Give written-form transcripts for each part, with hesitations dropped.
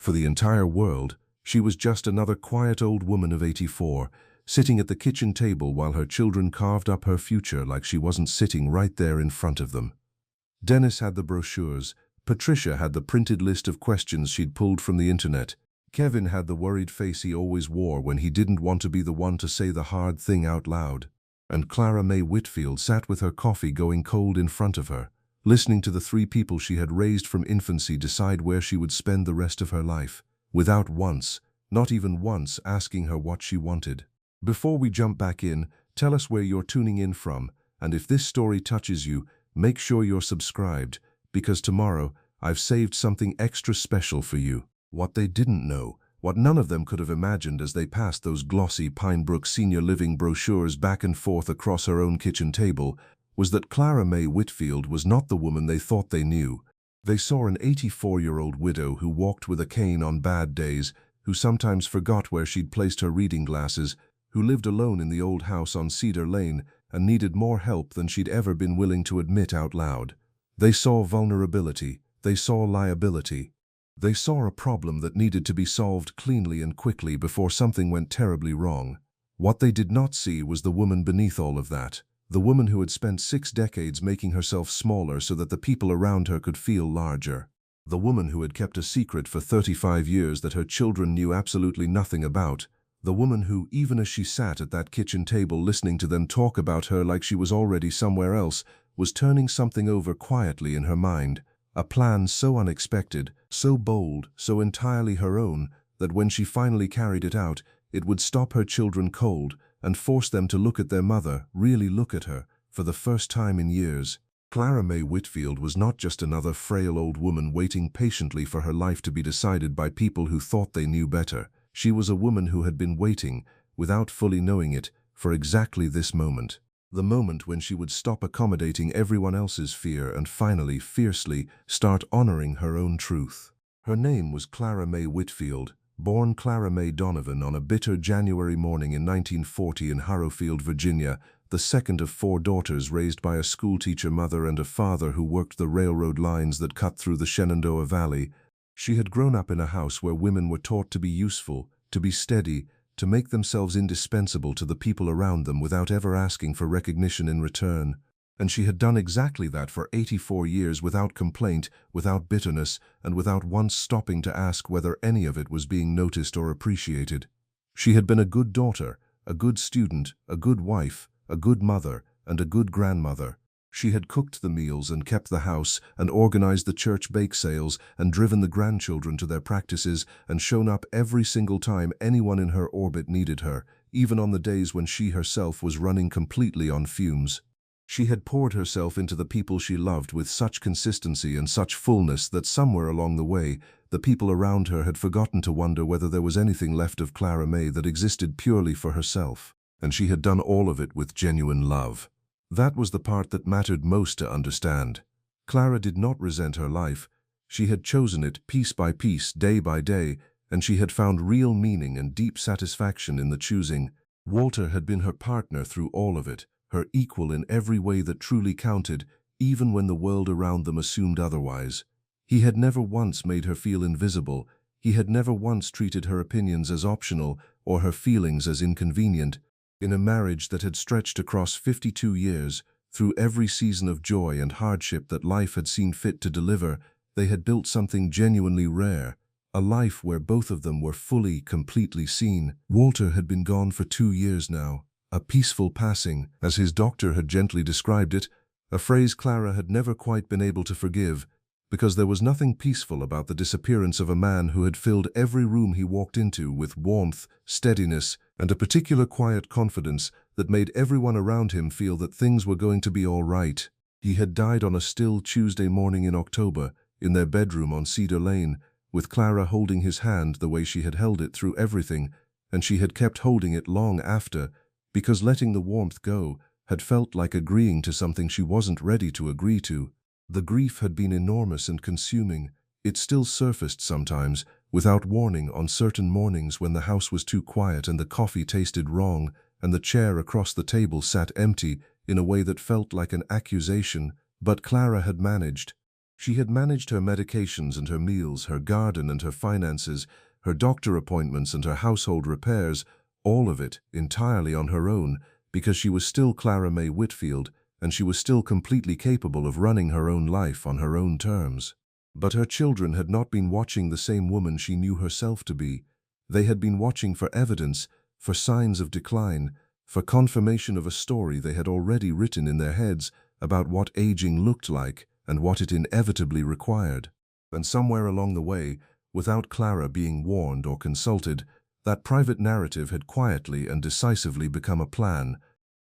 For the entire world, she was just another quiet old woman of 84, sitting at the kitchen table while her children carved up her future like she wasn't sitting right there in front of them. Dennis had the brochures. Patricia had the printed list of questions she'd pulled from the internet. Kevin had the worried face he always wore when he didn't want to be the one to say the hard thing out loud. And Clara Mae Whitfield sat with her coffee going cold in front of her, listening to the three people she had raised from infancy decide where she would spend the rest of her life, without once, not even once, asking her what she wanted. Before we jump back in, tell us where you're tuning in from, and if this story touches you, make sure you're subscribed, because tomorrow I've saved something extra special for you. What they didn't know, what none of them could have imagined as they passed those glossy Pinebrook Senior Living brochures back and forth across her own kitchen table, was that Clara Mae Whitfield was not the woman they thought they knew. They saw an 84-year-old widow who walked with a cane on bad days, who sometimes forgot where she'd placed her reading glasses, who lived alone in the old house on Cedar Lane and needed more help than she'd ever been willing to admit out loud. They saw vulnerability. They saw liability. They saw a problem that needed to be solved cleanly and quickly before something went terribly wrong. What they did not see was the woman beneath all of that, the woman who had spent 6 decades making herself smaller so that the people around her could feel larger. The woman who had kept a secret for 35 years that her children knew absolutely nothing about. The woman who, even as she sat at that kitchen table listening to them talk about her like she was already somewhere else, was turning something over quietly in her mind. A plan so unexpected, so bold, so entirely her own, that when she finally carried it out, it would stop her children cold and force them to look at their mother, really look at her, for the first time in years. Clara Mae Whitfield was not just another frail old woman waiting patiently for her life to be decided by people who thought they knew better. She was a woman who had been waiting, without fully knowing it, for exactly this moment. The moment when she would stop accommodating everyone else's fear and finally, fiercely, start honoring her own truth. Her name was Clara Mae Whitfield, born Clara Mae Donovan on a bitter January morning in 1940 in Harrowfield, Virginia, the second of 4 daughters raised by a schoolteacher mother and a father who worked the railroad lines that cut through the Shenandoah Valley. She had grown up in a house where women were taught to be useful, to be steady, to make themselves indispensable to the people around them without ever asking for recognition in return. And she had done exactly that for 84 years without complaint, without bitterness, and without once stopping to ask whether any of it was being noticed or appreciated. She had been a good daughter, a good student, a good wife, a good mother, and a good grandmother. She had cooked the meals and kept the house and organized the church bake sales and driven the grandchildren to their practices and shown up every single time anyone in her orbit needed her, even on the days when she herself was running completely on fumes. She had poured herself into the people she loved with such consistency and such fullness that somewhere along the way, the people around her had forgotten to wonder whether there was anything left of Clara Mae that existed purely for herself. And she had done all of it with genuine love. That was the part that mattered most to understand. Clara did not resent her life. She had chosen it piece by piece, day by day, and she had found real meaning and deep satisfaction in the choosing. Walter had been her partner through all of it, her equal in every way that truly counted, even when the world around them assumed otherwise. He had never once made her feel invisible. He had never once treated her opinions as optional or her feelings as inconvenient. In a marriage that had stretched across 52 years, through every season of joy and hardship that life had seen fit to deliver, they had built something genuinely rare, a life where both of them were fully, completely seen. Walter had been gone for 2 years now, a peaceful passing, as his doctor had gently described it, a phrase Clara had never quite been able to forgive, because there was nothing peaceful about the disappearance of a man who had filled every room he walked into with warmth, steadiness, and a particular quiet confidence that made everyone around him feel that things were going to be all right. He had died on a still Tuesday morning in October, in their bedroom on Cedar Lane, with Clara holding his hand the way she had held it through everything, and she had kept holding it long after, because letting the warmth go had felt like agreeing to something she wasn't ready to agree to. The grief had been enormous and consuming. It still surfaced sometimes, without warning, on certain mornings when the house was too quiet and the coffee tasted wrong and the chair across the table sat empty in a way that felt like an accusation. But Clara had managed. She had managed her medications and her meals, her garden and her finances, her doctor appointments and her household repairs, all of it entirely on her own, because she was still Clara Mae Whitfield, and she was still completely capable of running her own life on her own terms. But her children had not been watching the same woman she knew herself to be. They had been watching for evidence, for signs of decline, for confirmation of a story they had already written in their heads about what aging looked like and what it inevitably required. And somewhere along the way, without Clara being warned or consulted, that private narrative had quietly and decisively become a plan.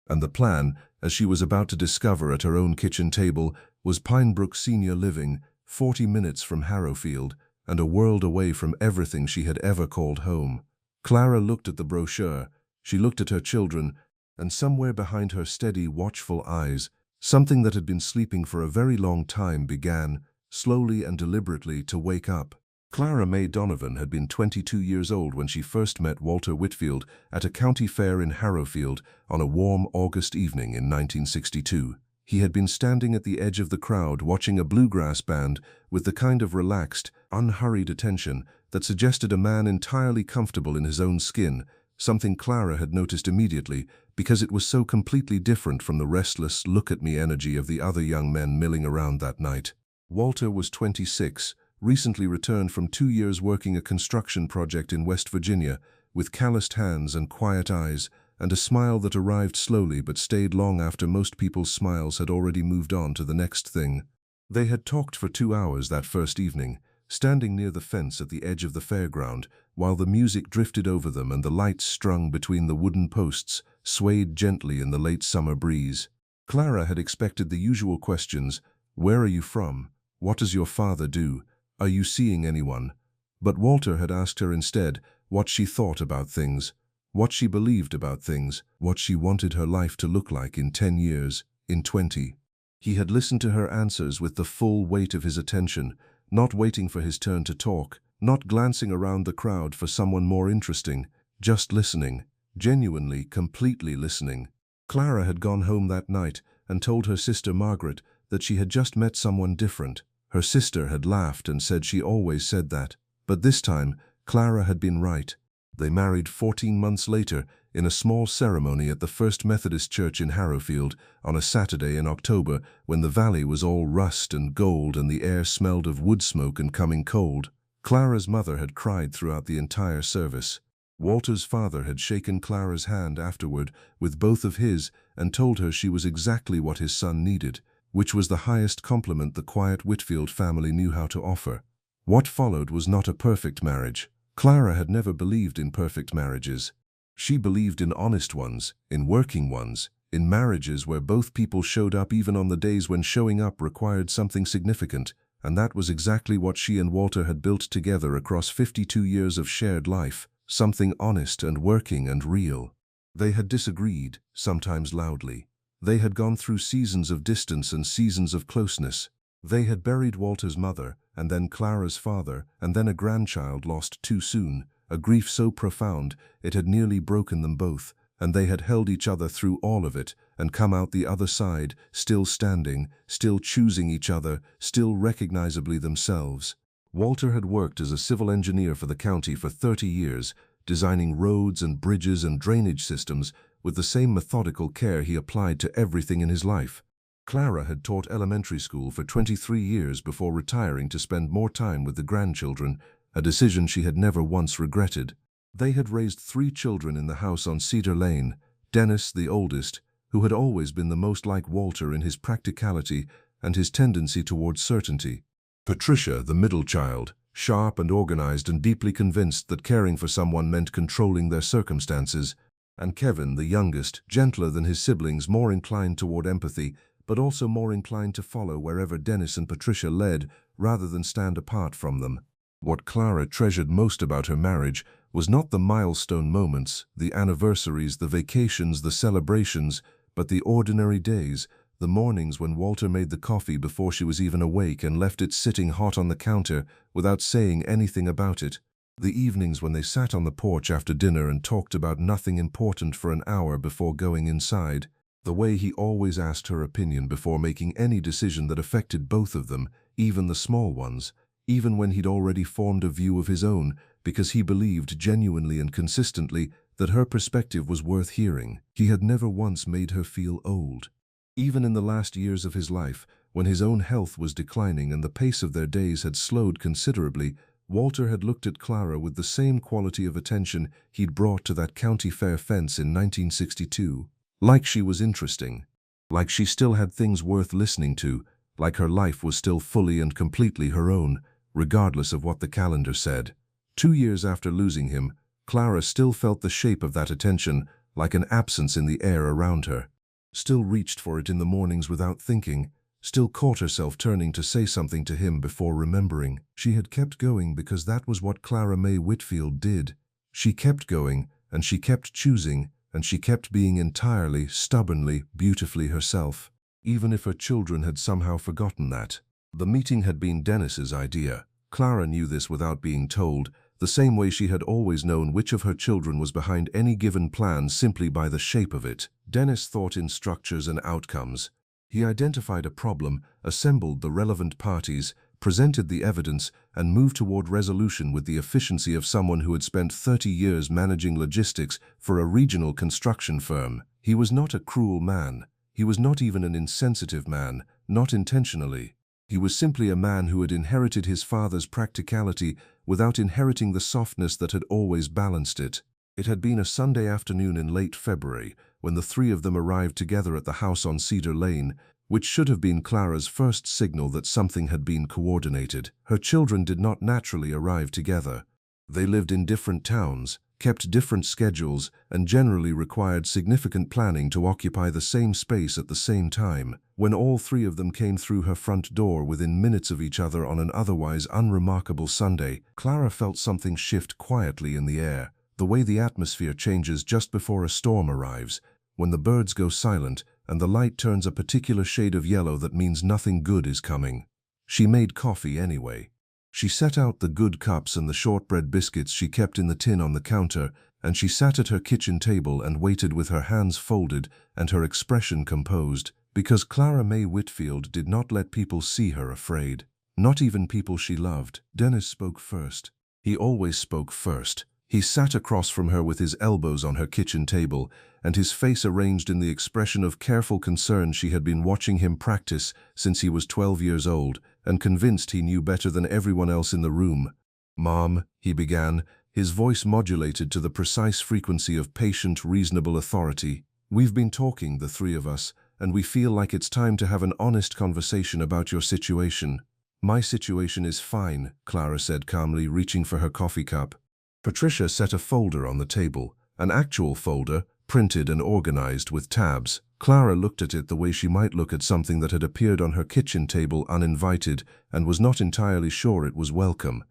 And the plan, as she was about to discover at her own kitchen table, was Pinebrook Senior Living, 40 minutes from Harrowfield, and a world away from everything she had ever called home. Clara looked at the brochure, she looked at her children, and somewhere behind her steady, watchful eyes, something that had been sleeping for a very long time began, slowly and deliberately, to wake up. Clara Mae Donovan had been 22 years old when she first met Walter Whitfield at a county fair in Harrowfield on a warm August evening in 1962. He had been standing at the edge of the crowd watching a bluegrass band with the kind of relaxed, unhurried attention that suggested a man entirely comfortable in his own skin, something Clara had noticed immediately because it was so completely different from the restless, look-at-me energy of the other young men milling around that night. Walter was 26, recently returned from 2 years working a construction project in West Virginia, with calloused hands and quiet eyes, and a smile that arrived slowly but stayed long after most people's smiles had already moved on to the next thing. They had talked for 2 hours that first evening, standing near the fence at the edge of the fairground, while the music drifted over them and the lights strung between the wooden posts swayed gently in the late summer breeze. Clara had expected the usual questions: "Where are you from? What does your father do? Are you seeing anyone?" But Walter had asked her instead what she thought about things, what she believed about things, what she wanted her life to look like in 10 years, in 20. He had listened to her answers with the full weight of his attention, not waiting for his turn to talk, not glancing around the crowd for someone more interesting, just listening, genuinely, completely listening. Clara had gone home that night and told her sister Margaret that she had just met someone different. Her sister had laughed and said she always said that. But this time, Clara had been right. They married 14 months later in a small ceremony at the First Methodist Church in Harrowfield on a Saturday in October when the valley was all rust and gold and the air smelled of wood smoke and coming cold. Clara's mother had cried throughout the entire service. Walter's father had shaken Clara's hand afterward with both of his and told her she was exactly what his son needed, which was the highest compliment the quiet Whitfield family knew how to offer. What followed was not a perfect marriage. Clara had never believed in perfect marriages. She believed in honest ones, in working ones, in marriages where both people showed up even on the days when showing up required something significant, and that was exactly what she and Walter had built together across 52 years of shared life, something honest and working and real. They had disagreed, sometimes loudly. They had gone through seasons of distance and seasons of closeness. They had buried Walter's mother, and then Clara's father, and then a grandchild lost too soon, a grief so profound it had nearly broken them both, and they had held each other through all of it and come out the other side, still standing, still choosing each other, still recognizably themselves. Walter had worked as a civil engineer for the county for 30 years, designing roads and bridges and drainage systems with the same methodical care he applied to everything in his life. Clara had taught elementary school for 23 years before retiring to spend more time with the grandchildren, a decision she had never once regretted. They had raised 3 children in the house on Cedar Lane: Dennis, the oldest, who had always been the most like Walter in his practicality and his tendency towards certainty; Patricia, the middle child, sharp and organized and deeply convinced that caring for someone meant controlling their circumstances; and Kevin, the youngest, gentler than his siblings, more inclined toward empathy, but also more inclined to follow wherever Dennis and Patricia led rather than stand apart from them. What Clara treasured most about her marriage was not the milestone moments, the anniversaries, the vacations, the celebrations, but the ordinary days, the mornings when Walter made the coffee before she was even awake and left it sitting hot on the counter without saying anything about it, the evenings when they sat on the porch after dinner and talked about nothing important for an hour before going inside, The way he always asked her opinion before making any decision that affected both of them, even the small ones, even when he'd already formed a view of his own, because he believed genuinely and consistently that her perspective was worth hearing. He had never once made her feel old. Even in the last years of his life, when his own health was declining and the pace of their days had slowed considerably, Walter had looked at Clara with the same quality of attention he'd brought to that county fair fence in 1962. Like she was interesting, like she still had things worth listening to, like her life was still fully and completely her own, regardless of what the calendar said. 2 years after losing him, Clara still felt the shape of that attention, like an absence in the air around her. Still reached for it in the mornings without thinking, still caught herself turning to say something to him before remembering. She had kept going because that was what Clara Mae Whitfield did. She kept going, and she kept choosing, and she kept being entirely, stubbornly, beautifully herself, even if her children had somehow forgotten that. The meeting had been Dennis's idea. Clara knew this without being told, the same way she had always known which of her children was behind any given plan simply by the shape of it. Dennis thought in structures and outcomes. He identified a problem, assembled the relevant parties, presented the evidence, and moved toward resolution with the efficiency of someone who had spent 30 years managing logistics for a regional construction firm. He was not a cruel man. He was not even an insensitive man, not intentionally. He was simply a man who had inherited his father's practicality without inheriting the softness that had always balanced it. It had been a Sunday afternoon in late February when the three of them arrived together at the house on Cedar Lane, which should have been Clara's first signal that something had been coordinated. Her children did not naturally arrive together. They lived in different towns, kept different schedules, and generally required significant planning to occupy the same space at the same time. When all three of them came through her front door within minutes of each other on an otherwise unremarkable Sunday, Clara felt something shift quietly in the air, the way the atmosphere changes just before a storm arrives, when the birds go silent and the light turns a particular shade of yellow that means nothing good is coming. She made coffee anyway. She set out the good cups and the shortbread biscuits she kept in the tin on the counter, and she sat at her kitchen table and waited with her hands folded and her expression composed, because Clara Mae Whitfield did not let people see her afraid. Not even people she loved. Dennis spoke first. He always spoke first. He sat across from her with his elbows on her kitchen table, and his face arranged in the expression of careful concern she had been watching him practice since he was 12 years old, and convinced he knew better than everyone else in the room. "Mom," he began, his voice modulated to the precise frequency of patient, reasonable authority. "We've been talking, the three of us, and we feel like it's time to have an honest conversation about your situation." "My situation is fine," Clara said calmly, reaching for her coffee cup. Patricia set a folder on the table, an actual folder, printed and organized with tabs. Clara looked at it the way she might look at something that had appeared on her kitchen table uninvited and was not entirely sure it was welcome.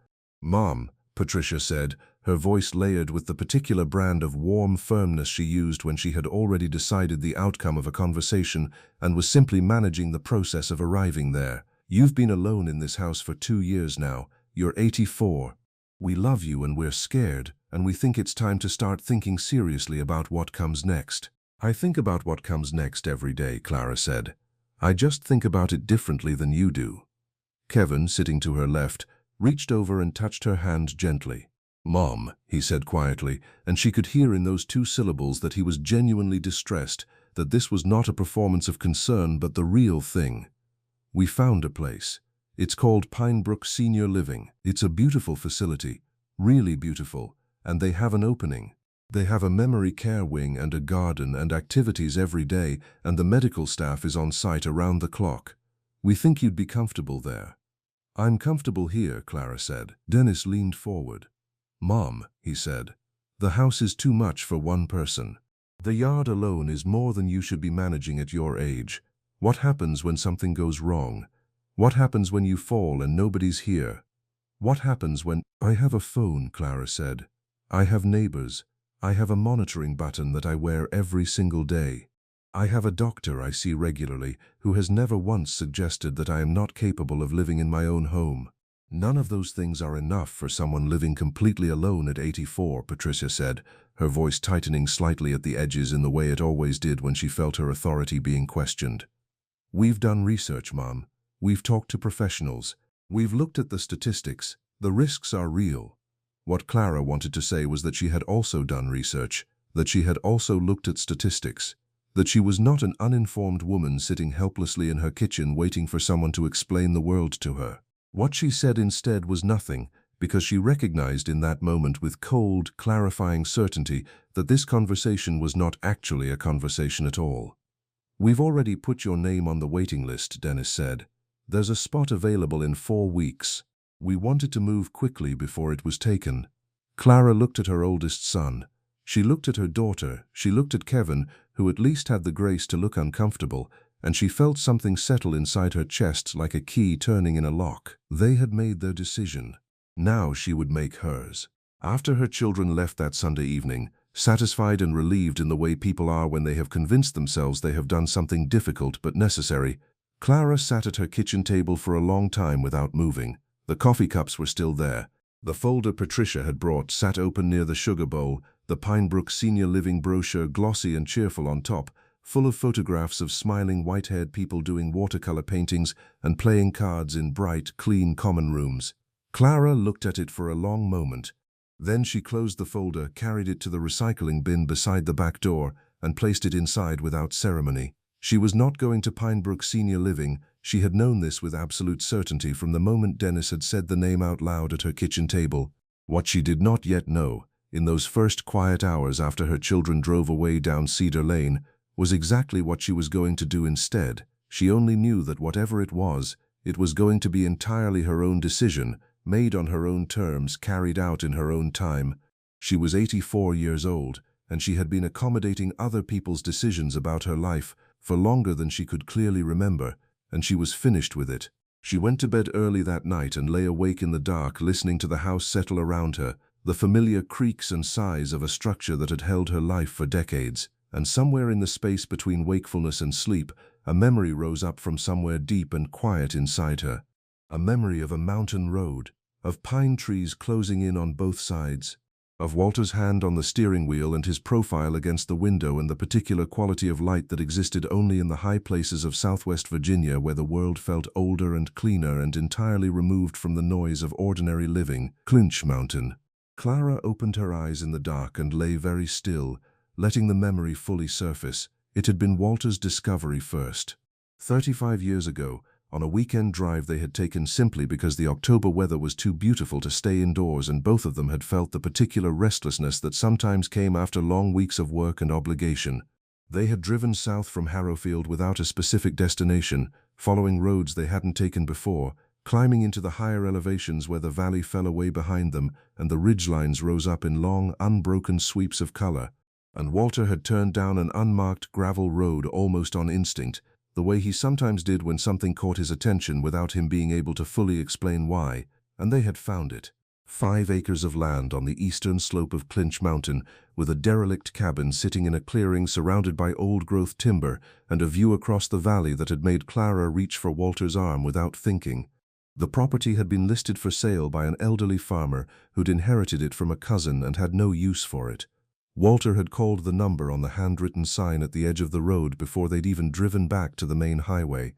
"Mom," Patricia said, her voice layered with the particular brand of warm firmness she used when she had already decided the outcome of a conversation and was simply managing the process of arriving there. "You've been alone in this house for 2 years now. You're 84. We love you and we're scared, and we think it's time to start thinking seriously about what comes next." "I think about what comes next every day," Clara said. "I just think about it differently than you do." Kevin, sitting to her left, reached over and touched her hand gently. "Mom," he said quietly, and she could hear in those 2 syllables that he was genuinely distressed, that this was not a performance of concern but the real thing. "We found a place. It's called Pinebrook Senior Living. It's a beautiful facility, really beautiful, and they have an opening. They have a memory care wing and a garden and activities every day, and the medical staff is on site around the clock. We think you'd be comfortable there." "I'm comfortable here," Clara said. Dennis leaned forward. "Mom," he said, "the house is too much for one person. The yard alone is more than you should be managing at your age. What happens when something goes wrong? What happens when you fall and nobody's here? What happens when—" "I have a phone," Clara said. "I have neighbors. I have a monitoring button that I wear every single day. I have a doctor I see regularly who has never once suggested that I am not capable of living in my own home." None of those things are enough for someone living completely alone at 84, Patricia said, her voice tightening slightly at the edges in the way it always did when she felt her authority being questioned. We've done research, Mom. We've talked to professionals. We've looked at the statistics. The risks are real. What Clara wanted to say was that she had also done research, that she had also looked at statistics, that she was not an uninformed woman sitting helplessly in her kitchen waiting for someone to explain the world to her. What she said instead was nothing, because she recognized in that moment with cold, clarifying certainty that this conversation was not actually a conversation at all. We've already put your name on the waiting list, Dennis said. There's a spot available in 4 weeks. We wanted to move quickly before it was taken. Clara looked at her oldest son. She looked at her daughter. She looked at Kevin, who at least had the grace to look uncomfortable, and she felt something settle inside her chest like a key turning in a lock. They had made their decision. Now she would make hers. After her children left that Sunday evening, satisfied and relieved in the way people are when they have convinced themselves they have done something difficult but necessary, Clara sat at her kitchen table for a long time without moving. The coffee cups were still there. The folder Patricia had brought sat open near the sugar bowl, the Pinebrook Senior Living brochure glossy and cheerful on top, full of photographs of smiling white-haired people doing watercolor paintings and playing cards in bright, clean common rooms. Clara looked at it for a long moment. Then she closed the folder, carried it to the recycling bin beside the back door, and placed it inside without ceremony. She was not going to Pinebrook Senior Living. She had known this with absolute certainty from the moment Dennis had said the name out loud at her kitchen table. What she did not yet know, in those first quiet hours after her children drove away down Cedar Lane, was exactly what she was going to do instead. She only knew that whatever it was going to be entirely her own decision, made on her own terms, carried out in her own time. She was 84 years old, and she had been accommodating other people's decisions about her life for longer than she could clearly remember, and she was finished with it. She went to bed early that night and lay awake in the dark, listening to the house settle around her, the familiar creaks and sighs of a structure that had held her life for decades. And somewhere in the space between wakefulness and sleep, a memory rose up from somewhere deep and quiet inside her. A memory of a mountain road, of pine trees closing in on both sides, of Walter's hand on the steering wheel and his profile against the window and the particular quality of light that existed only in the high places of Southwest Virginia where the world felt older and cleaner and entirely removed from the noise of ordinary living. Clinch Mountain. Clara opened her eyes in the dark and lay very still, letting the memory fully surface. It had been Walter's discovery first. 35 years ago, on a weekend drive they had taken simply because the October weather was too beautiful to stay indoors, and both of them had felt the particular restlessness that sometimes came after long weeks of work and obligation. They had driven south from Harrowfield without a specific destination, following roads they hadn't taken before, climbing into the higher elevations where the valley fell away behind them and the ridgelines rose up in long, unbroken sweeps of color. And Walter had turned down an unmarked gravel road almost on instinct, the way he sometimes did when something caught his attention without him being able to fully explain why, and they had found it. 5 acres of land on the eastern slope of Clinch Mountain, with a derelict cabin sitting in a clearing surrounded by old-growth timber and a view across the valley that had made Clara reach for Walter's arm without thinking. The property had been listed for sale by an elderly farmer who'd inherited it from a cousin and had no use for it. Walter had called the number on the handwritten sign at the edge of the road before they'd even driven back to the main highway.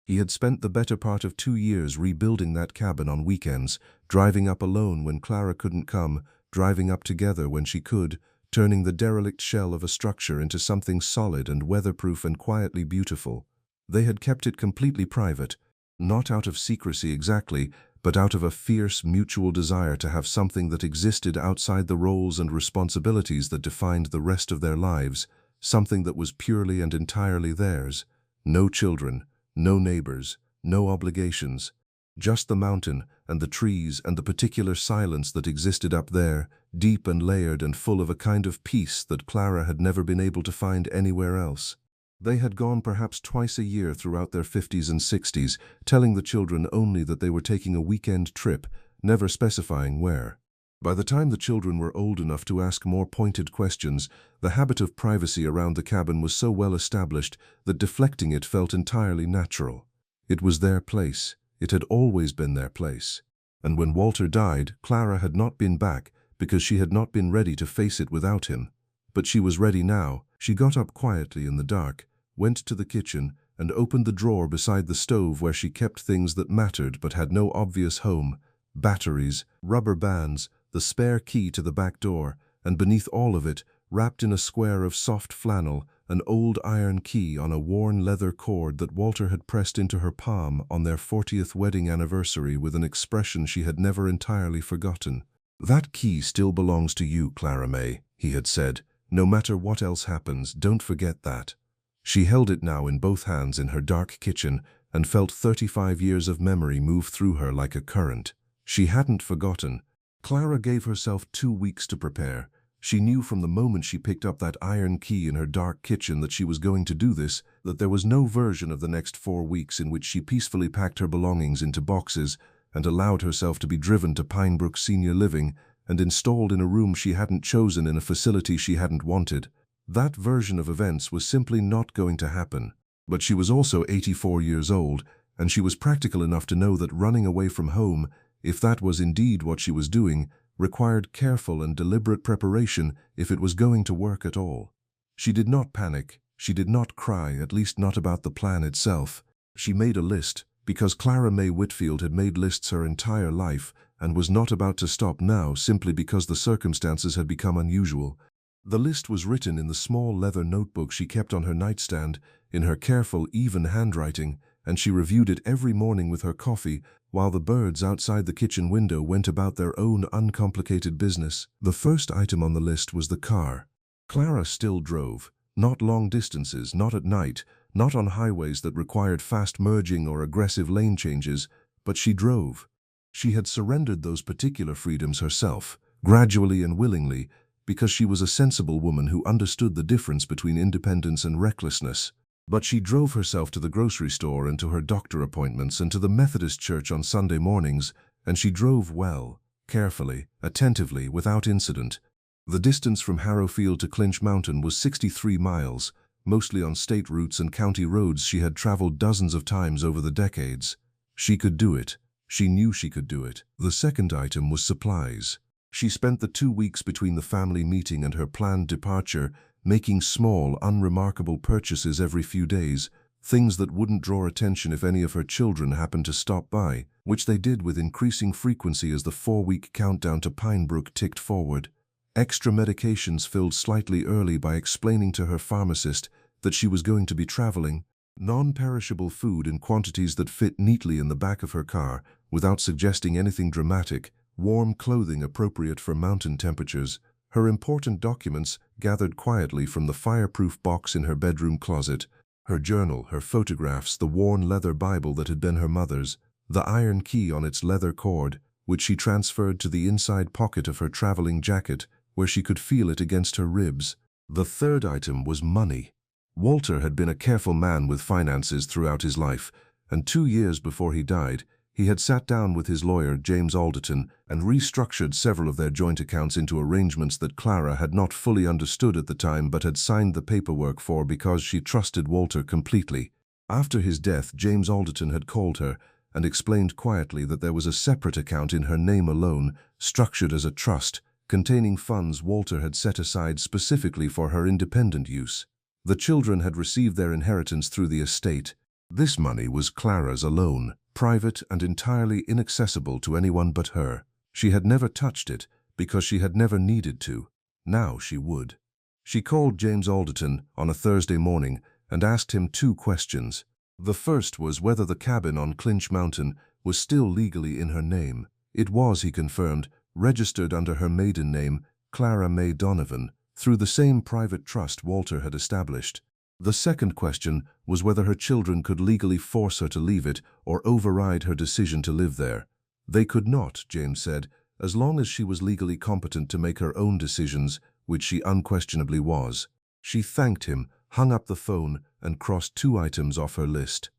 He had spent the better part of 2 years rebuilding that cabin on weekends, driving up alone when Clara couldn't come, driving up together when she could, turning the derelict shell of a structure into something solid and weatherproof and quietly beautiful. They had kept it completely private, not out of secrecy exactly, but out of a fierce mutual desire to have something that existed outside the roles and responsibilities that defined the rest of their lives, something that was purely and entirely theirs. No children, no neighbors, no obligations. Just the mountain and the trees and the particular silence that existed up there, deep and layered and full of a kind of peace that Clara had never been able to find anywhere else. They had gone perhaps twice a year throughout their 50s and 60s, telling the children only that they were taking a weekend trip, never specifying where. By the time the children were old enough to ask more pointed questions, the habit of privacy around the cabin was so well established that deflecting it felt entirely natural. It was their place. It had always been their place. And when Walter died, Clara had not been back because she had not been ready to face it without him. But she was ready now. She got up quietly in the dark, went to the kitchen, and opened the drawer beside the stove where she kept things that mattered but had no obvious home: batteries, rubber bands, the spare key to the back door, and beneath all of it, wrapped in a square of soft flannel, an old iron key on a worn leather cord that Walter had pressed into her palm on their 40th wedding anniversary with an expression she had never entirely forgotten. "That key still belongs to you, Clara Mae," he had said. "No matter what else happens, don't forget that." She held it now in both hands in her dark kitchen and felt 35 years of memory move through her like a current. She hadn't forgotten. Clara gave herself 2 weeks to prepare. She knew from the moment she picked up that iron key in her dark kitchen that she was going to do this, that there was no version of the next 4 weeks in which she peacefully packed her belongings into boxes and allowed herself to be driven to Pinebrook Senior Living and installed in a room she hadn't chosen in a facility she hadn't wanted. That version of events was simply not going to happen. But she was also 84 years old, and she was practical enough to know that running away from home, if that was indeed what she was doing, required careful and deliberate preparation if it was going to work at all. She did not panic. She did not cry, at least not about the plan itself. She made a list, because Clara Mae Whitfield had made lists her entire life and was not about to stop now simply because the circumstances had become unusual. The list was written in the small leather notebook she kept on her nightstand, in her careful, even handwriting, and she reviewed it every morning with her coffee while the birds outside the kitchen window went about their own uncomplicated business. The first item on the list was the car. Clara still drove. Not long distances, not at night, not on highways that required fast merging or aggressive lane changes, but she drove. She had surrendered those particular freedoms herself, gradually and willingly, because she was a sensible woman who understood the difference between independence and recklessness. But she drove herself to the grocery store and to her doctor appointments and to the Methodist church on Sunday mornings, and she drove well, carefully, attentively, without incident. The distance from Harrowfield to Clinch Mountain was 63 miles, mostly on state routes and county roads she had traveled dozens of times over the decades. She could do it. She knew she could do it. The second item was supplies. She spent the 2 weeks between the family meeting and her planned departure making small, unremarkable purchases every few days, things that wouldn't draw attention if any of her children happened to stop by, which they did with increasing frequency as the 4-week countdown to Pinebrook ticked forward. Extra medications filled slightly early by explaining to her pharmacist that she was going to be traveling. Non-perishable food in quantities that fit neatly in the back of her car without suggesting anything dramatic. Warm clothing appropriate for mountain temperatures. Her important documents gathered quietly from the fireproof box in her bedroom closet. Her journal, her photographs, the worn leather Bible that had been her mother's, the iron key on its leather cord, which she transferred to the inside pocket of her traveling jacket, where she could feel it against her ribs. The third item was money. Walter had been a careful man with finances throughout his life, and 2 years before he died, he had sat down with his lawyer, James Alderton, and restructured several of their joint accounts into arrangements that Clara had not fully understood at the time but had signed the paperwork for because she trusted Walter completely. After his death, James Alderton had called her and explained quietly that there was a separate account in her name alone, structured as a trust, containing funds Walter had set aside specifically for her independent use. The children had received their inheritance through the estate. This money was Clara's alone, private and entirely inaccessible to anyone but her. She had never touched it because she had never needed to. Now she would. She called James Alderton on a Thursday morning and asked him 2 questions. The first was whether the cabin on Clinch Mountain was still legally in her name. It was, he confirmed, registered under her maiden name, Clara Mae Donovan, through the same private trust Walter had established. The second question was whether her children could legally force her to leave it or override her decision to live there. They could not, James said, as long as she was legally competent to make her own decisions, which she unquestionably was. She thanked him, hung up the phone, and crossed 2 items off her list.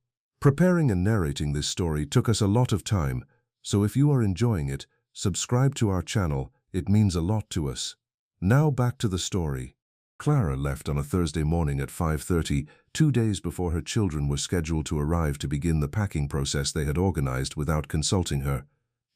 Preparing and narrating this story took us a lot of time, so if you are enjoying it, subscribe to our channel. It means a lot to us. Now back to the story. Clara left on a Thursday morning at 5:30, 2 days before her children were scheduled to arrive to begin the packing process they had organized without consulting her.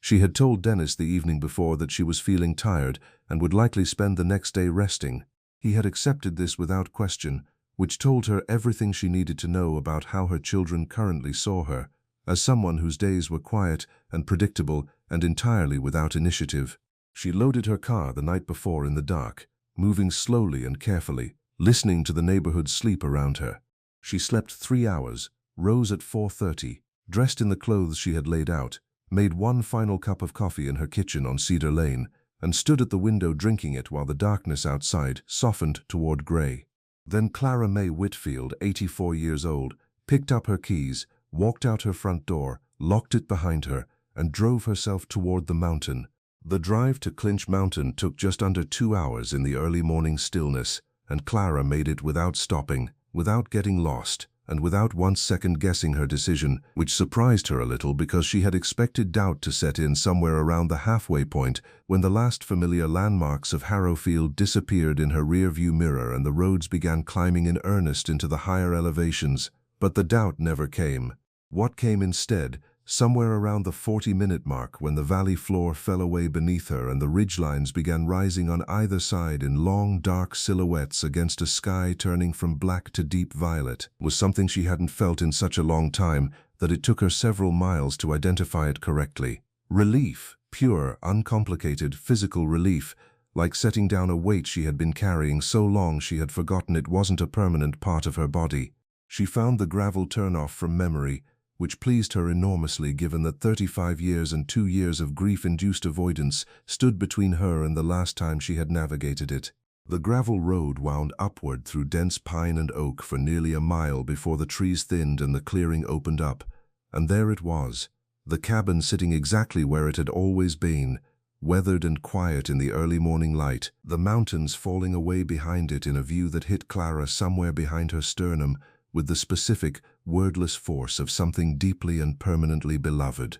She had told Dennis the evening before that she was feeling tired and would likely spend the next day resting. He had accepted this without question, which told her everything she needed to know about how her children currently saw her, as someone whose days were quiet and predictable and entirely without initiative. She loaded her car the night before in the dark, moving slowly and carefully, listening to the neighborhood sleep around her. She slept 3 hours, rose at 4:30, dressed in the clothes she had laid out, made one final cup of coffee in her kitchen on Cedar Lane, and stood at the window drinking it while the darkness outside softened toward gray. Then Clara Mae Whitfield, 84 years old, picked up her keys, walked out her front door, locked it behind her, and drove herself toward the mountain. The drive to Clinch Mountain took just under 2 hours in the early morning stillness, and Clara made it without stopping, without getting lost, and without once second-guessing her decision, which surprised her a little because she had expected doubt to set in somewhere around the halfway point when the last familiar landmarks of Harrowfield disappeared in her rear-view mirror and the roads began climbing in earnest into the higher elevations. But the doubt never came. What came instead, somewhere around the 40-minute mark when the valley floor fell away beneath her and the ridgelines began rising on either side in long, dark silhouettes against a sky turning from black to deep violet, was something she hadn't felt in such a long time that it took her several miles to identify it correctly. Relief, pure, uncomplicated, physical relief, like setting down a weight she had been carrying so long she had forgotten it wasn't a permanent part of her body. She found the gravel turnoff from memory, which pleased her enormously given that 35 years and 2 years of grief-induced avoidance stood between her and the last time she had navigated it. The gravel road wound upward through dense pine and oak for nearly a mile before the trees thinned and the clearing opened up, and there it was, the cabin sitting exactly where it had always been, weathered and quiet in the early morning light, the mountains falling away behind it in a view that hit Clara somewhere behind her sternum, with the specific, wordless force of something deeply and permanently beloved.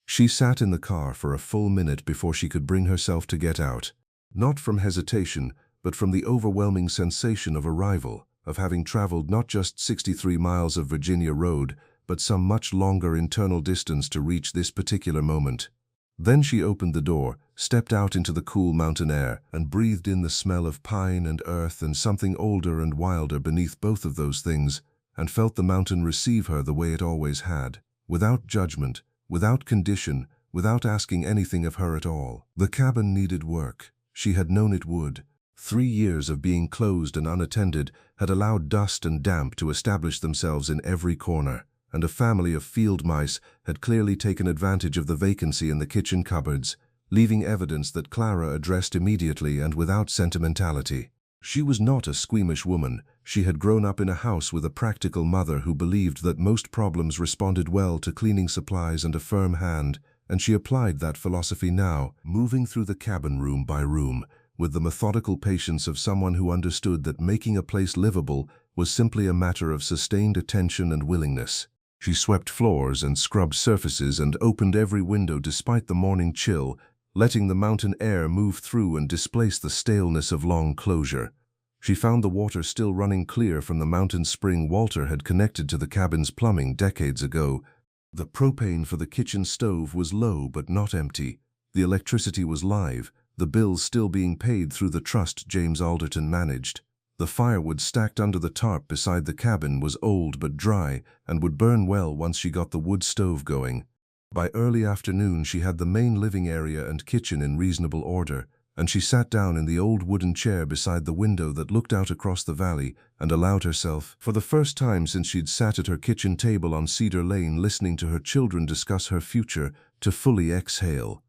She sat in the car for a full minute before she could bring herself to get out, not from hesitation, but from the overwhelming sensation of arrival, of having traveled not just 63 miles of Virginia road, but some much longer internal distance to reach this particular moment. Then she opened the door, stepped out into the cool mountain air, and breathed in the smell of pine and earth and something older and wilder beneath both of those things, and felt the mountain receive her the way it always had, without judgment, without condition, without asking anything of her at all. The cabin needed work. She had known it would. 3 years of being closed and unattended had allowed dust and damp to establish themselves in every corner, and a family of field mice had clearly taken advantage of the vacancy in the kitchen cupboards, leaving evidence that Clara addressed immediately and without sentimentality. She was not a squeamish woman. She had grown up in a house with a practical mother who believed that most problems responded well to cleaning supplies and a firm hand, and she applied that philosophy now, moving through the cabin room by room, with the methodical patience of someone who understood that making a place livable was simply a matter of sustained attention and willingness. She swept floors and scrubbed surfaces and opened every window despite the morning chill, letting the mountain air move through and displace the staleness of long closure. She found the water still running clear from the mountain spring Walter had connected to the cabin's plumbing decades ago. The propane for the kitchen stove was low but not empty. The electricity was live, the bills still being paid through the trust James Alderton managed. The firewood stacked under the tarp beside the cabin was old but dry and would burn well once she got the wood stove going. By early afternoon she had the main living area and kitchen in reasonable order, and she sat down in the old wooden chair beside the window that looked out across the valley and allowed herself, for the first time since she'd sat at her kitchen table on Cedar Lane listening to her children discuss her future, to fully exhale.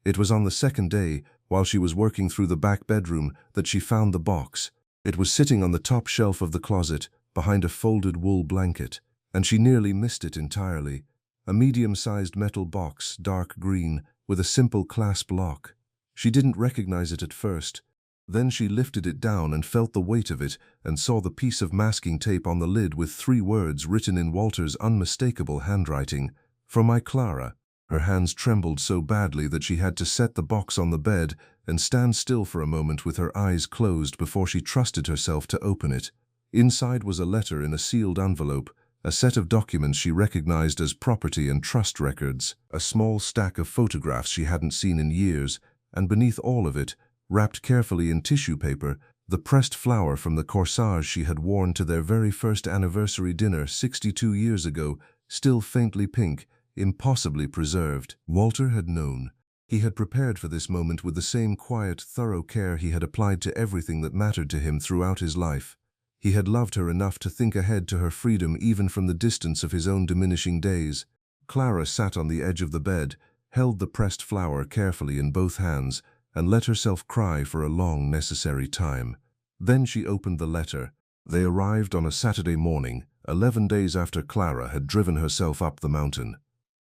It was on the second day, while she was working through the back bedroom, that she found the box. It was sitting on the top shelf of the closet, behind a folded wool blanket, and she nearly missed it entirely. A medium-sized metal box, dark green, with a simple clasp lock. She didn't recognize it at first. Then she lifted it down and felt the weight of it and saw the piece of masking tape on the lid with 3 words written in Walter's unmistakable handwriting, "For my Clara." Her hands trembled so badly that she had to set the box on the bed and stand still for a moment with her eyes closed before she trusted herself to open it. Inside was a letter in a sealed envelope, a set of documents she recognized as property and trust records, a small stack of photographs she hadn't seen in years, and beneath all of it, wrapped carefully in tissue paper, the pressed flower from the corsage she had worn to their very first anniversary dinner 62 years ago, still faintly pink, impossibly preserved. Walter had known. He had prepared for this moment with the same quiet, thorough care he had applied to everything that mattered to him throughout his life. He had loved her enough to think ahead to her freedom even from the distance of his own diminishing days. Clara sat on the edge of the bed, held the pressed flower carefully in both hands, and let herself cry for a long, necessary time. Then she opened the letter. They arrived on a Saturday morning, 11 days after Clara had driven herself up the mountain.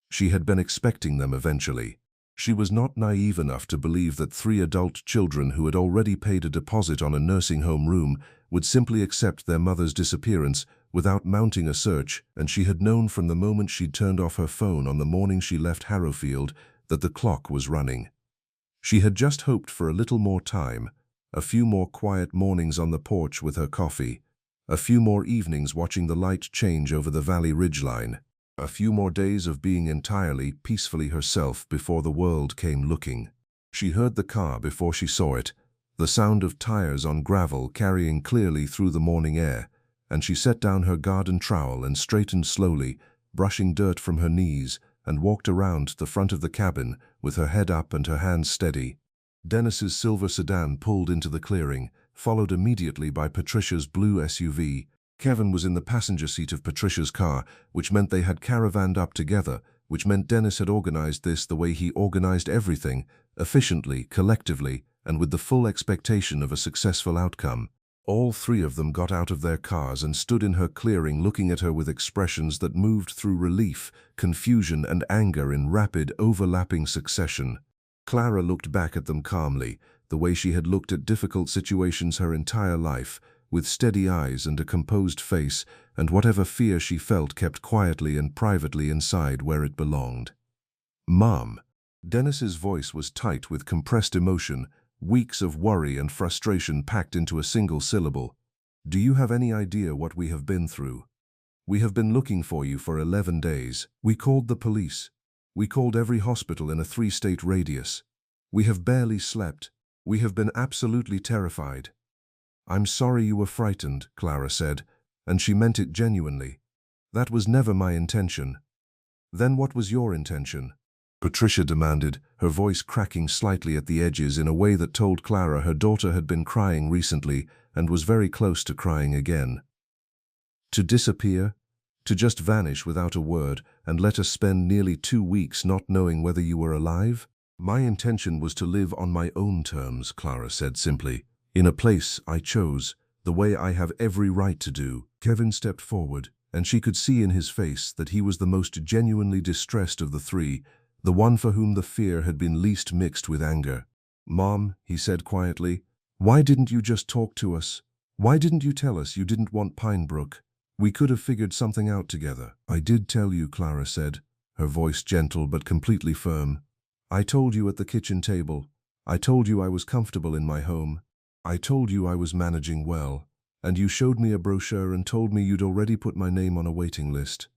She had been expecting them eventually. She was not naive enough to believe that 3 adult children who had already paid a deposit on a nursing home room would simply accept their mother's disappearance without mounting a search, and she had known from the moment she'd turned off her phone on the morning she left Harrowfield that the clock was running. She had just hoped for a little more time, a few more quiet mornings on the porch with her coffee, a few more evenings watching the light change over the valley ridgeline, a few more days of being entirely, peacefully herself before the world came looking. She heard the car before she saw it, the sound of tires on gravel carrying clearly through the morning air, and she set down her garden trowel and straightened slowly, brushing dirt from her knees, and walked around the front of the cabin with her head up and her hands steady. Dennis's silver sedan pulled into the clearing, followed immediately by Patricia's blue SUV. Kevin was in the passenger seat of Patricia's car, which meant they had caravanned up together, which meant Dennis had organized this the way he organized everything, efficiently, collectively, and with the full expectation of a successful outcome. All 3 of them got out of their cars and stood in her clearing looking at her with expressions that moved through relief, confusion, and anger in rapid, overlapping succession. Clara looked back at them calmly, the way she had looked at difficult situations her entire life, with steady eyes and a composed face, and whatever fear she felt kept quietly and privately inside where it belonged. "Mom." Dennis's voice was tight with compressed emotion, weeks of worry and frustration packed into a single syllable. "Do you have any idea what we have been through? We have been looking for you for 11 days. We called the police. We called every hospital in a 3-state radius. We have barely slept. We have been absolutely terrified." "I'm sorry you were frightened," Clara said, and she meant it genuinely. "That was never my intention." "Then what was your intention?" Patricia demanded, her voice cracking slightly at the edges in a way that told Clara her daughter had been crying recently and was very close to crying again. "To disappear? To just vanish without a word and let us spend nearly 2 weeks not knowing whether you were alive?" "My intention was to live on my own terms," Clara said simply. "In a place I chose, the way I have every right to do." Kevin stepped forward, and she could see in his face that he was the most genuinely distressed of the 3, the one for whom the fear had been least mixed with anger. "Mom," he said quietly, "why didn't you just talk to us? Why didn't you tell us you didn't want Pinebrook? We could have figured something out together." "I did tell you," Clara said, her voice gentle but completely firm. "I told you at the kitchen table. I told you I was comfortable in my home. I told you I was managing well. And you showed me a brochure and told me you'd already put my name on a waiting list.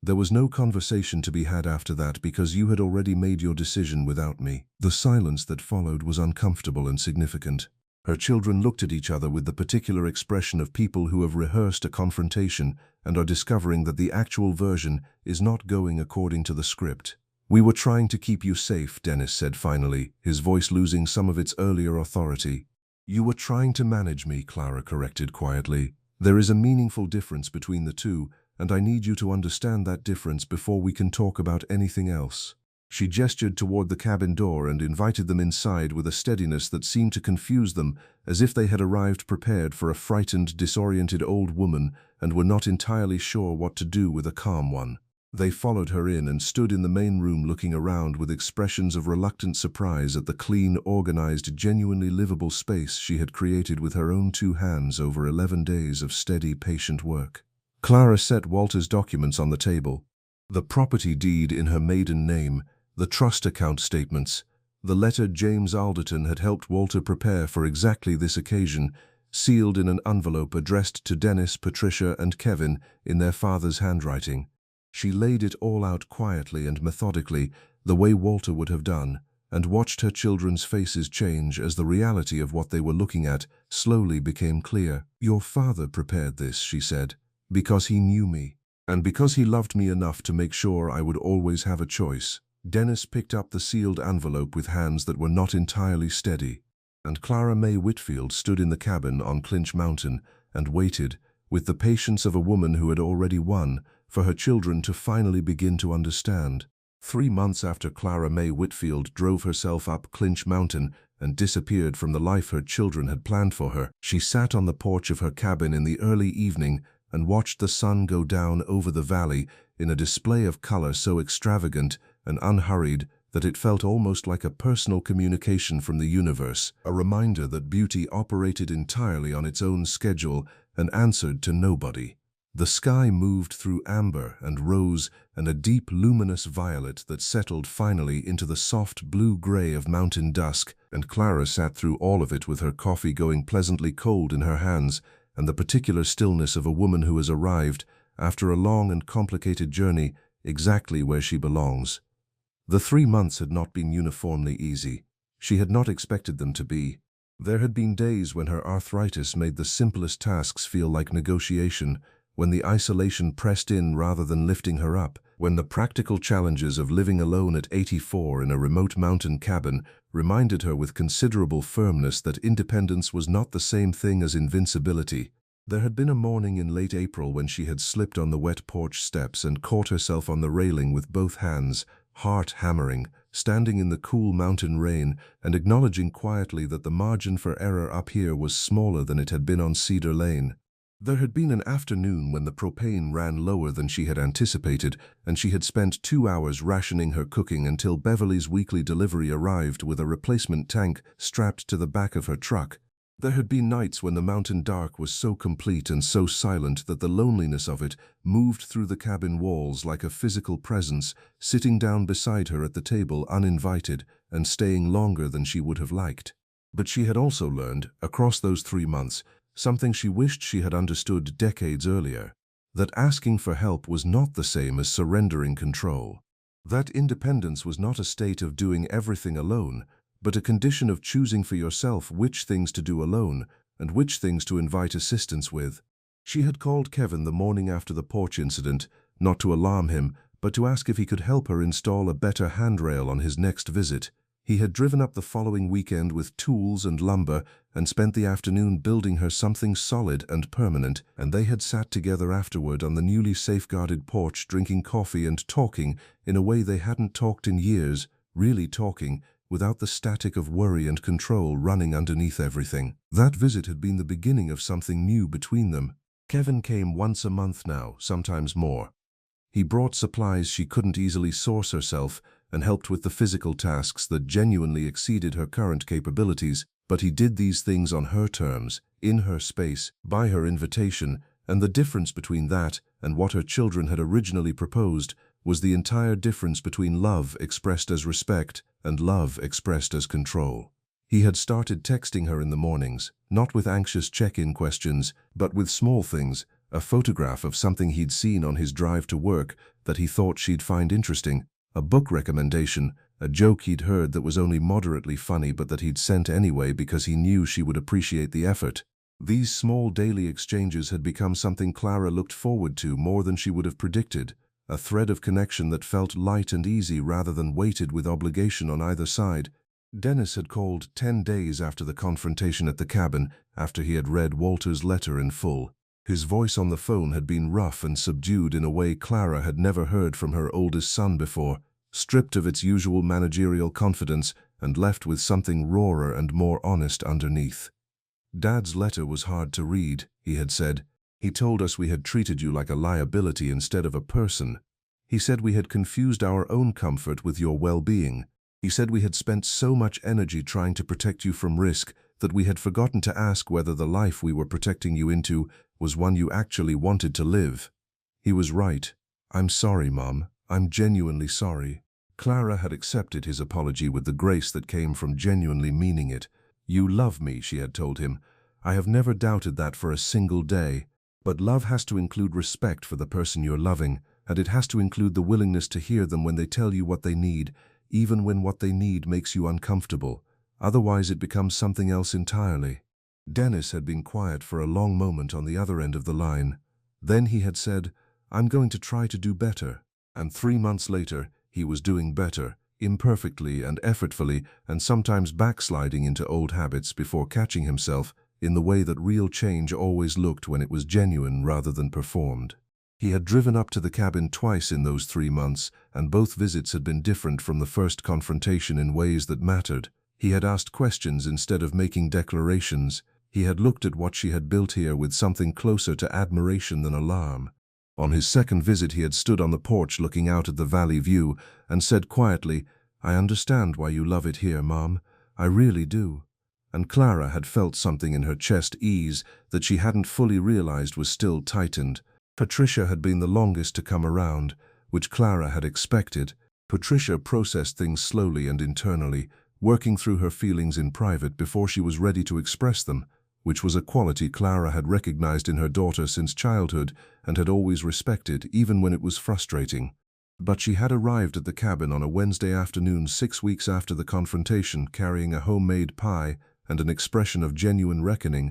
There was no conversation to be had after that because you had already made your decision without me." The silence that followed was uncomfortable and significant. Her children looked at each other with the particular expression of people who have rehearsed a confrontation and are discovering that the actual version is not going according to the script. "We were trying to keep you safe," Dennis said finally, his voice losing some of its earlier authority. "You were trying to manage me," Clara corrected quietly. "There is a meaningful difference between the two, and I need you to understand that difference before we can talk about anything else." She gestured toward the cabin door and invited them inside with a steadiness that seemed to confuse them, as if they had arrived prepared for a frightened, disoriented old woman and were not entirely sure what to do with a calm one. They followed her in and stood in the main room looking around with expressions of reluctant surprise at the clean, organized, genuinely livable space she had created with her own 2 hands over 11 days of steady, patient work. Clara set Walter's documents on the table. The property deed in her maiden name, the trust account statements, the letter James Alderton had helped Walter prepare for exactly this occasion, sealed in an envelope addressed to Dennis, Patricia, and Kevin in their father's handwriting. She laid it all out quietly and methodically, the way Walter would have done, and watched her children's faces change as the reality of what they were looking at slowly became clear. "Your father prepared this," she said, "because he knew me, and because he loved me enough to make sure I would always have a choice." Dennis picked up the sealed envelope with hands that were not entirely steady, and Clara Mae Whitfield stood in the cabin on Clinch Mountain and waited, with the patience of a woman who had already won, for her children to finally begin to understand. 3 months after Clara Mae Whitfield drove herself up Clinch Mountain and disappeared from the life her children had planned for her, she sat on the porch of her cabin in the early evening and watched the sun go down over the valley in a display of color so extravagant and unhurried that it felt almost like a personal communication from the universe, a reminder that beauty operated entirely on its own schedule and answered to nobody. The sky moved through amber and rose and a deep luminous violet that settled finally into the soft blue-gray of mountain dusk, and Clara sat through all of it with her coffee going pleasantly cold in her hands and the particular stillness of a woman who has arrived, after a long and complicated journey, exactly where she belongs. The 3 months had not been uniformly easy. She had not expected them to be. There had been days when her arthritis made the simplest tasks feel like negotiation, when the isolation pressed in rather than lifting her up, when the practical challenges of living alone at 84 in a remote mountain cabin reminded her with considerable firmness that independence was not the same thing as invincibility. There had been a morning in late April when she had slipped on the wet porch steps and caught herself on the railing with both hands, heart hammering, standing in the cool mountain rain and acknowledging quietly that the margin for error up here was smaller than it had been on Cedar Lane. There had been an afternoon when the propane ran lower than she had anticipated, and she had spent 2 hours rationing her cooking until Beverly's weekly delivery arrived with a replacement tank strapped to the back of her truck. There had been nights when the mountain dark was so complete and so silent that the loneliness of it moved through the cabin walls like a physical presence, sitting down beside her at the table uninvited and staying longer than she would have liked. But she had also learned, across those 3 months, something she wished she had understood decades earlier, that asking for help was not the same as surrendering control. That independence was not a state of doing everything alone, but a condition of choosing for yourself which things to do alone and which things to invite assistance with. She had called Kevin the morning after the porch incident, not to alarm him, but to ask if he could help her install a better handrail on his next visit. He had driven up the following weekend with tools and lumber and spent the afternoon building her something solid and permanent, and they had sat together afterward on the newly safeguarded porch drinking coffee and talking in a way they hadn't talked in years, really talking, without the static of worry and control running underneath everything. That visit had been the beginning of something new between them. Kevin came once a month now, sometimes more. He brought supplies she couldn't easily source herself and helped with the physical tasks that genuinely exceeded her current capabilities, but he did these things on her terms, in her space, by her invitation, and the difference between that and what her children had originally proposed was the entire difference between love expressed as respect and love expressed as control. He had started texting her in the mornings, not with anxious check-in questions, but with small things, a photograph of something he'd seen on his drive to work that he thought she'd find interesting, a book recommendation, a joke he'd heard that was only moderately funny but that he'd sent anyway because he knew she would appreciate the effort. These small daily exchanges had become something Clara looked forward to more than she would have predicted, a thread of connection that felt light and easy rather than weighted with obligation on either side. Dennis had called 10 days after the confrontation at the cabin, after he had read Walter's letter in full. His voice on the phone had been rough and subdued in a way Clara had never heard from her oldest son before, stripped of its usual managerial confidence and left with something rawer and more honest underneath. "Dad's letter was hard to read," he had said. "He told us we had treated you like a liability instead of a person. He said we had confused our own comfort with your well-being. He said we had spent so much energy trying to protect you from risk that we had forgotten to ask whether the life we were protecting you into was one you actually wanted to live. He was right. I'm sorry, Mom. I'm genuinely sorry." Clara had accepted his apology with the grace that came from genuinely meaning it. "You love me," she had told him. I have never doubted that for a single day. But love has to include respect for the person you're loving, and it has to include the willingness to hear them when they tell you what they need, even when what they need makes you uncomfortable. Otherwise it becomes something else entirely. Dennis had been quiet for a long moment on the other end of the line. Then he had said, "I'm going to try to do better." And 3 months later, he was doing better, imperfectly and effortfully, and sometimes backsliding into old habits before catching himself, in the way that real change always looked when it was genuine rather than performed. He had driven up to the cabin twice in those 3 months, and both visits had been different from the first confrontation in ways that mattered. He had asked questions instead of making declarations. He had looked at what she had built here with something closer to admiration than alarm. On his second visit he had stood on the porch looking out at the valley view and said quietly, "I understand why you love it here, Mom. I really do." And Clara had felt something in her chest ease that she hadn't fully realized was still tightened. Patricia had been the longest to come around, which Clara had expected. Patricia processed things slowly and internally, working through her feelings in private before she was ready to express them, which was a quality Clara had recognized in her daughter since childhood and had always respected, even when it was frustrating. But she had arrived at the cabin on a Wednesday afternoon 6 weeks after the confrontation, carrying a homemade pie and an expression of genuine reckoning,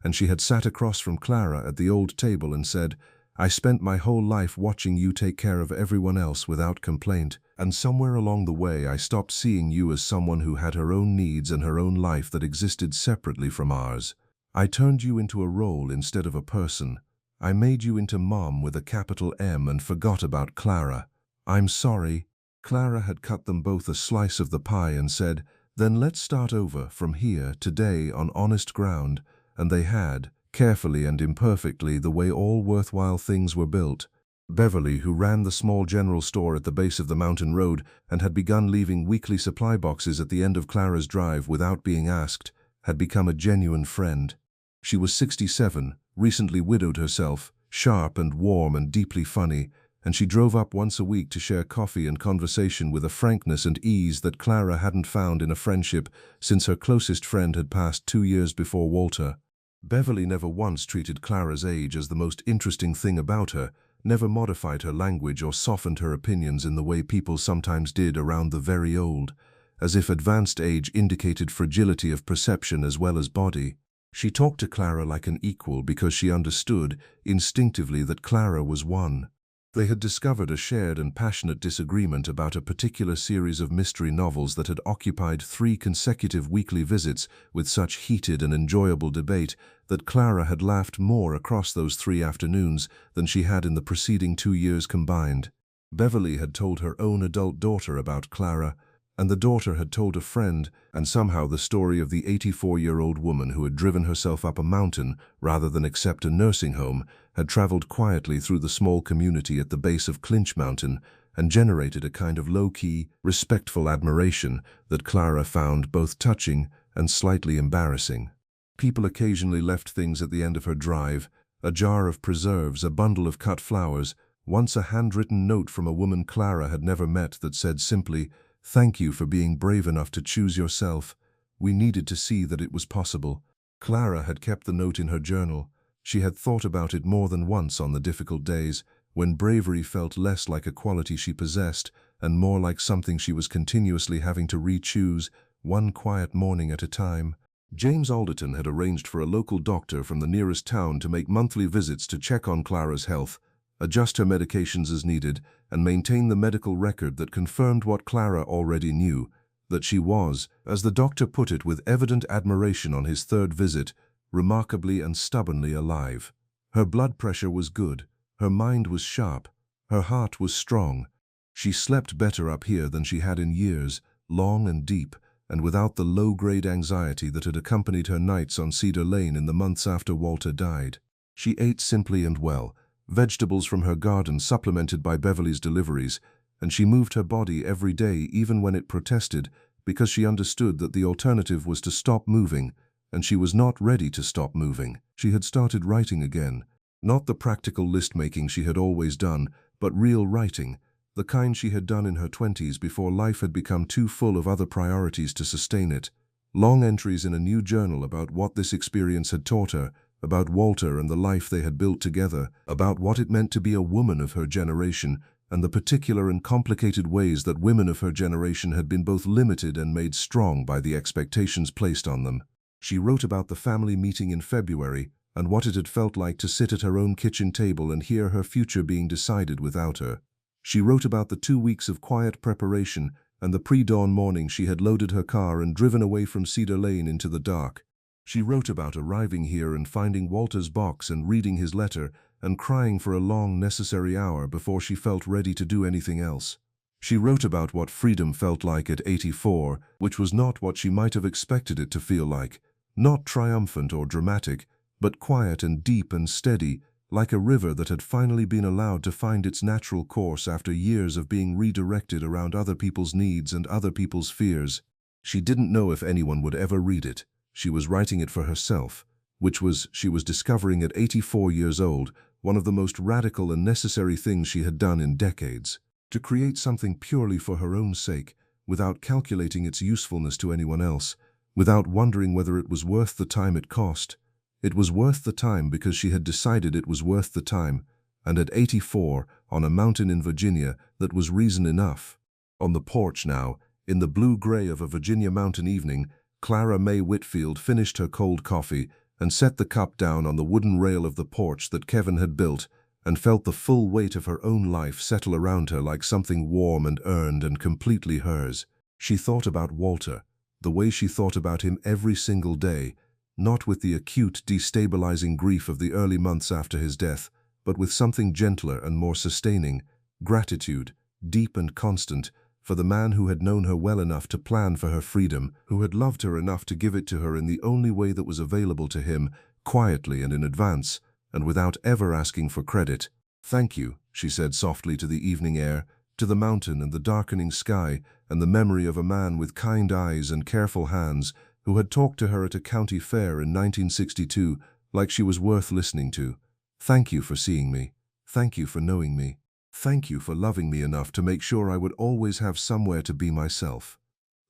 and she had sat across from Clara at the old table and said, "I spent my whole life watching you take care of everyone else without complaint, and somewhere along the way I stopped seeing you as someone who had her own needs and her own life that existed separately from ours. I turned you into a role instead of a person. I made you into Mom with a capital M and forgot about Clara. I'm sorry." Clara had cut them both a slice of the pie and said, "Then let's start over from here today on honest ground," and they had, carefully and imperfectly, the way all worthwhile things were built. Beverly, who ran the small general store at the base of the mountain road and had begun leaving weekly supply boxes at the end of Clara's drive without being asked, had become a genuine friend. She was 67, recently widowed herself, sharp and warm and deeply funny, and she drove up once a week to share coffee and conversation with a frankness and ease that Clara hadn't found in a friendship since her closest friend had passed 2 years before Walter. Beverly never once treated Clara's age as the most interesting thing about her, never modified her language or softened her opinions in the way people sometimes did around the very old, as if advanced age indicated fragility of perception as well as body. She talked to Clara like an equal because she understood, instinctively, that Clara was one. They had discovered a shared and passionate disagreement about a particular series of mystery novels that had occupied 3 consecutive weekly visits with such heated and enjoyable debate that Clara had laughed more across those 3 afternoons than she had in the preceding 2 years combined. Beverly had told her own adult daughter about Clara, and the daughter had told a friend, and somehow the story of the 84-year-old woman who had driven herself up a mountain rather than accept a nursing home had traveled quietly through the small community at the base of Clinch Mountain and generated a kind of low-key, respectful admiration that Clara found both touching and slightly embarrassing. People occasionally left things at the end of her drive, a jar of preserves, a bundle of cut flowers, once a handwritten note from a woman Clara had never met that said simply, "Thank you for being brave enough to choose yourself. We needed to see that it was possible." Clara had kept the note in her journal. She had thought about it more than once on the difficult days, when bravery felt less like a quality she possessed and more like something she was continuously having to re-choose, one quiet morning at a time. James Alderton had arranged for a local doctor from the nearest town to make monthly visits to check on Clara's health, adjust her medications as needed, and maintain the medical record that confirmed what Clara already knew, that she was, as the doctor put it with evident admiration on his 3rd visit, remarkably and stubbornly alive. Her blood pressure was good, her mind was sharp, her heart was strong. She slept better up here than she had in years, long and deep, and without the low-grade anxiety that had accompanied her nights on Cedar Lane in the months after Walter died. She ate simply and well, vegetables from her garden supplemented by Beverly's deliveries, and she moved her body every day even when it protested, because she understood that the alternative was to stop moving, and she was not ready to stop moving. She had started writing again, not the practical list-making she had always done, but real writing, the kind she had done in her 20s before life had become too full of other priorities to sustain it. Long entries in a new journal about what this experience had taught her, about Walter and the life they had built together, about what it meant to be a woman of her generation, and the particular and complicated ways that women of her generation had been both limited and made strong by the expectations placed on them. She wrote about the family meeting in February and what it had felt like to sit at her own kitchen table and hear her future being decided without her. She wrote about the 2 weeks of quiet preparation and the pre-dawn morning she had loaded her car and driven away from Cedar Lane into the dark. She wrote about arriving here and finding Walter's box and reading his letter and crying for a long, necessary hour before she felt ready to do anything else. She wrote about what freedom felt like at 84, which was not what she might have expected it to feel like, not triumphant or dramatic, but quiet and deep and steady, like a river that had finally been allowed to find its natural course after years of being redirected around other people's needs and other people's fears. She didn't know if anyone would ever read it. She was writing it for herself, which was, she was discovering at 84 years old, one of the most radical and necessary things she had done in decades. To create something purely for her own sake, without calculating its usefulness to anyone else, without wondering whether it was worth the time it cost. It was worth the time because she had decided it was worth the time, and at 84, on a mountain in Virginia, that was reason enough. On the porch now, in the blue-gray of a Virginia mountain evening, Clara Mae Whitfield finished her cold coffee and set the cup down on the wooden rail of the porch that Kevin had built, and felt the full weight of her own life settle around her like something warm and earned and completely hers. She thought about Walter, the way she thought about him every single day, not with the acute, destabilizing grief of the early months after his death, but with something gentler and more sustaining, gratitude, deep and constant, for the man who had known her well enough to plan for her freedom, who had loved her enough to give it to her in the only way that was available to him, quietly and in advance, and without ever asking for credit. "Thank you," she said softly to the evening air, to the mountain and the darkening sky, and the memory of a man with kind eyes and careful hands who had talked to her at a county fair in 1962 like she was worth listening to. "Thank you for seeing me. Thank you for knowing me. Thank you for loving me enough to make sure I would always have somewhere to be myself."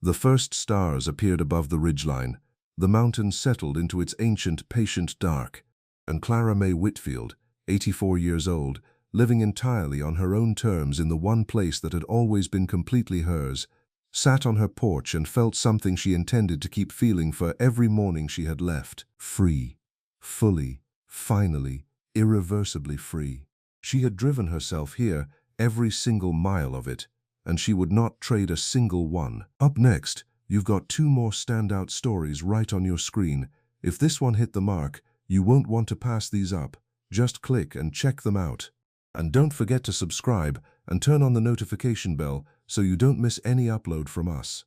The first stars appeared above the ridgeline. The mountain settled into its ancient, patient dark, and Clara Mae Whitfield, 84 years old, living entirely on her own terms in the one place that had always been completely hers, sat on her porch and felt something she intended to keep feeling for every morning she had left. Free. Fully, finally, irreversibly free. She had driven herself here, every single mile of it, and she would not trade a single one. Up next, you've got 2 more standout stories right on your screen. If this one hit the mark, you won't want to pass these up. Just click and check them out. And don't forget to subscribe and turn on the notification bell so you don't miss any upload from us.